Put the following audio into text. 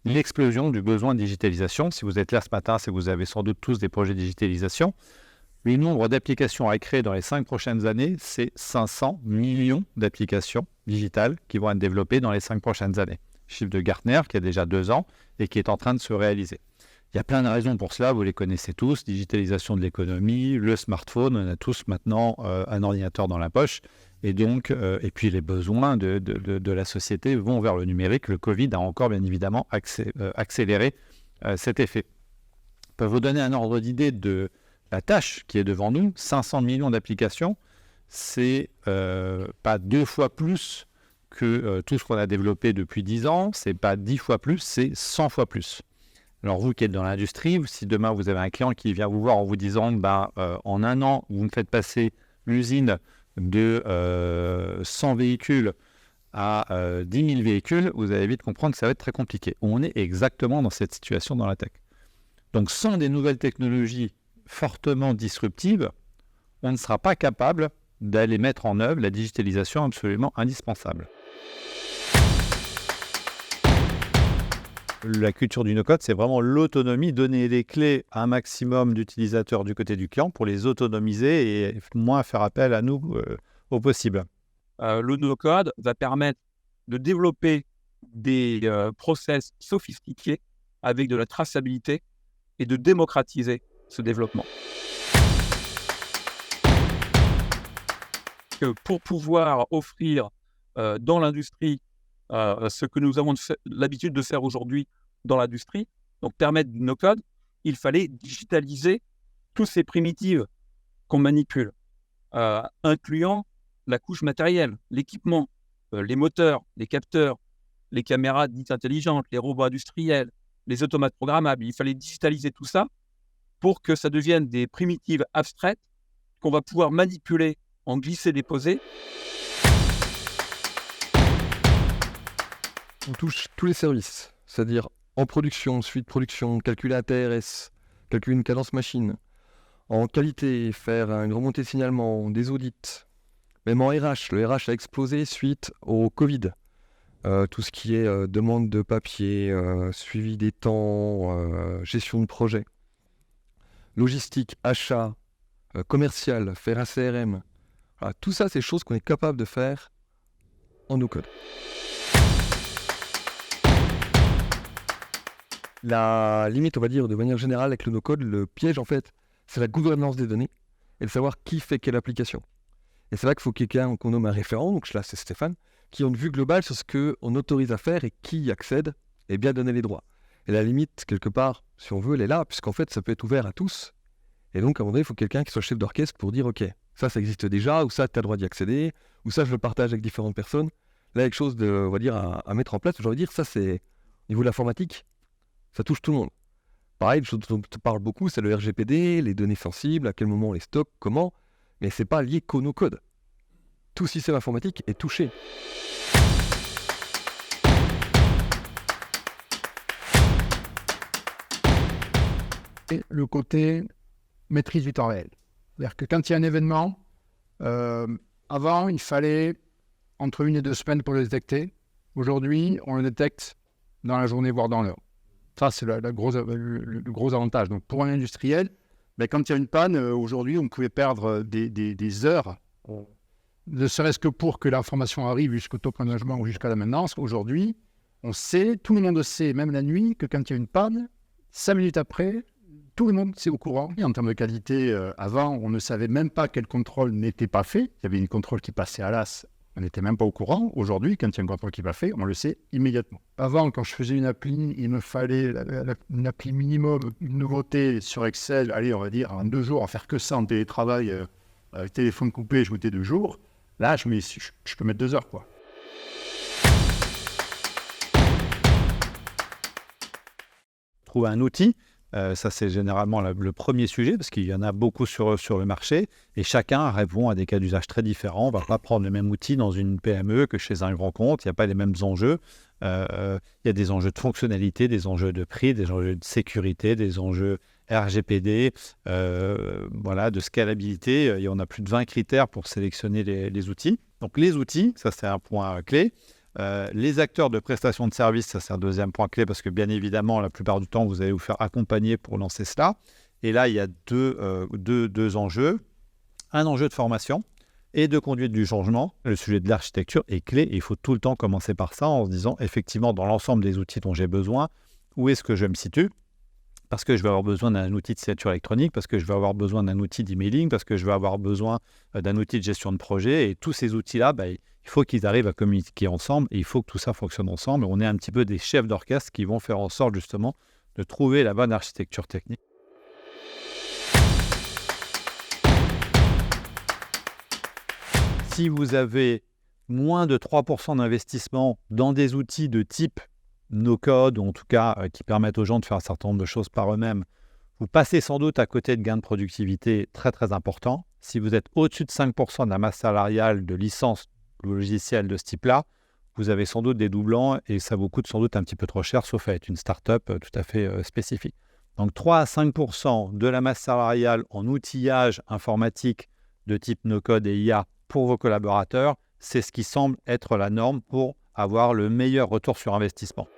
l'explosion du besoin de digitalisation. Si vous êtes là ce matin, c'est que vous avez sans doute tous des projets de digitalisation. Le nombre d'applications à créer dans les 5 prochaines années, c'est 500 millions d'applications digitales qui vont être développées dans les 5 prochaines années. Chiffre de Gartner qui a déjà 2 ans et qui est en train de se réaliser. Il y a plein de raisons pour cela, vous les connaissez tous, digitalisation de l'économie, le smartphone, on a tous maintenant un ordinateur dans la poche, et donc, et puis les besoins de la société vont vers le numérique. Le Covid a encore bien évidemment accéléré cet effet. Je peux vous donner un ordre d'idée de la tâche qui est devant nous, 500 millions d'applications, c'est pas 2 fois plus que tout ce qu'on a développé depuis 10 ans, c'est pas 10 fois plus, c'est 100 fois plus. Alors vous qui êtes dans l'industrie, si demain vous avez un client qui vient vous voir en vous disant en un an, vous me faites passer l'usine de 100 véhicules à 10 000 véhicules, vous allez vite comprendre que ça va être très compliqué. On est exactement dans cette situation dans la tech. Donc sans des nouvelles technologies fortement disruptives, on ne sera pas capable d'aller mettre en œuvre la digitalisation absolument indispensable. La culture du no-code, c'est vraiment l'autonomie, donner les clés à un maximum d'utilisateurs du côté du client pour les autonomiser et moins faire appel à nous au possible. Le no-code va permettre de développer des process sophistiqués avec de la traçabilité et de démocratiser ce développement. Pour pouvoir offrir dans l'industrie ce que nous avons l'habitude de faire aujourd'hui dans l'industrie, donc permettre du no-code, il fallait digitaliser toutes ces primitives qu'on manipule, incluant la couche matérielle, l'équipement, les moteurs, les capteurs, les caméras dites intelligentes, les robots industriels, les automates programmables. Il fallait digitaliser tout ça pour que ça devienne des primitives abstraites qu'on va pouvoir manipuler en glisser-déposer. On touche tous les services, c'est-à-dire en production, suite production, calculer ATRS, calculer une cadence machine, en qualité, faire une remontée de signalement, des audits, même en RH. Le RH a explosé suite au Covid. Tout ce qui est demande de papier, suivi des temps, gestion de projet, logistique, achat, commercial, faire un CRM. Voilà, tout ça, c'est des choses qu'on est capable de faire en no-code. La limite, on va dire, de manière générale, avec le no-code, le piège, en fait, c'est la gouvernance des données et de savoir qui fait quelle application. Et c'est vrai qu'il faut quelqu'un qu'on nomme un référent, donc là, c'est Stéphane, qui a une vue globale sur ce qu'on autorise à faire et qui y accède et bien donner les droits. Et la limite, quelque part, si on veut, elle est là, puisqu'en fait, ça peut être ouvert à tous. Et donc, à un moment donné, il faut quelqu'un qui soit chef d'orchestre pour dire, OK, ça existe déjà, ou ça, tu as le droit d'y accéder, ou ça, je le partage avec différentes personnes. Là, quelque chose de, on va dire, à mettre en place. Je veux dire, ça, c'est au niveau de l'informatique, ça touche tout le monde. Pareil, une chose dont on te parle beaucoup, c'est le RGPD, les données sensibles, à quel moment on les stocke, comment, mais c'est pas lié qu'au no-code. Tout système informatique est touché. Et le côté maîtrise du temps réel. C'est-à-dire que quand il y a un événement, avant, il fallait entre 1 et 2 semaines pour le détecter. Aujourd'hui, on le détecte dans la journée, voire dans l'heure. Ça, c'est le gros avantage. Donc, pour un industriel, quand il y a une panne, aujourd'hui, on pouvait perdre des heures, ne serait-ce que pour que l'information arrive jusqu'au top management ou jusqu'à la maintenance. Aujourd'hui, on sait, tout le monde sait, même la nuit, que quand il y a une panne, 5 minutes après, tout le monde est au courant. Et en termes de qualité, avant, on ne savait même pas quel contrôle n'était pas fait. Il y avait une contrôle qui passait à l'as, on n'était même pas au courant. Aujourd'hui, quand il y a un contrôle qui n'est pas fait, on le sait immédiatement. Avant, quand je faisais une appli, il me fallait une appli minimum, une nouveauté sur Excel. Allez, on va dire, en 2 jours, en faire que ça en télétravail, avec téléphone coupé, je mettais 2 jours. Là, je peux mettre 2 heures, quoi. Trouver un outil, ça c'est généralement le premier sujet parce qu'il y en a beaucoup sur le marché et chacun répond à des cas d'usage très différents. On ne va pas prendre le même outil dans une PME que chez un grand compte, il n'y a pas les mêmes enjeux. Il y a des enjeux de fonctionnalité, des enjeux de prix, des enjeux de sécurité, des enjeux RGPD, de scalabilité. Et on a plus de 20 critères pour sélectionner les outils. Donc les outils, ça c'est un point clé. Les acteurs de prestation de services, ça c'est un deuxième point clé parce que bien évidemment, la plupart du temps, vous allez vous faire accompagner pour lancer cela. Et là, il y a deux enjeux. Un enjeu de formation et de conduite du changement. Le sujet de l'architecture est clé et il faut tout le temps commencer par ça en se disant effectivement dans l'ensemble des outils dont j'ai besoin, où est-ce que je me situe ? Parce que je vais avoir besoin d'un outil de signature électronique, parce que je vais avoir besoin d'un outil d'emailing, parce que je vais avoir besoin d'un outil de gestion de projet. Et tous ces outils-là, il faut qu'ils arrivent à communiquer ensemble et il faut que tout ça fonctionne ensemble. On est un petit peu des chefs d'orchestre qui vont faire en sorte justement de trouver la bonne architecture technique. Si vous avez moins de 3% d'investissement dans des outils de type no-code, ou en tout cas qui permettent aux gens de faire un certain nombre de choses par eux-mêmes, vous passez sans doute à côté de gains de productivité très très importants. Si vous êtes au-dessus de 5% de la masse salariale de licence logicielle de ce type-là, vous avez sans doute des doublants et ça vous coûte sans doute un petit peu trop cher, sauf à être une start-up tout à fait spécifique. Donc 3 à 5% de la masse salariale en outillage informatique de type no-code et IA pour vos collaborateurs, c'est ce qui semble être la norme pour avoir le meilleur retour sur investissement.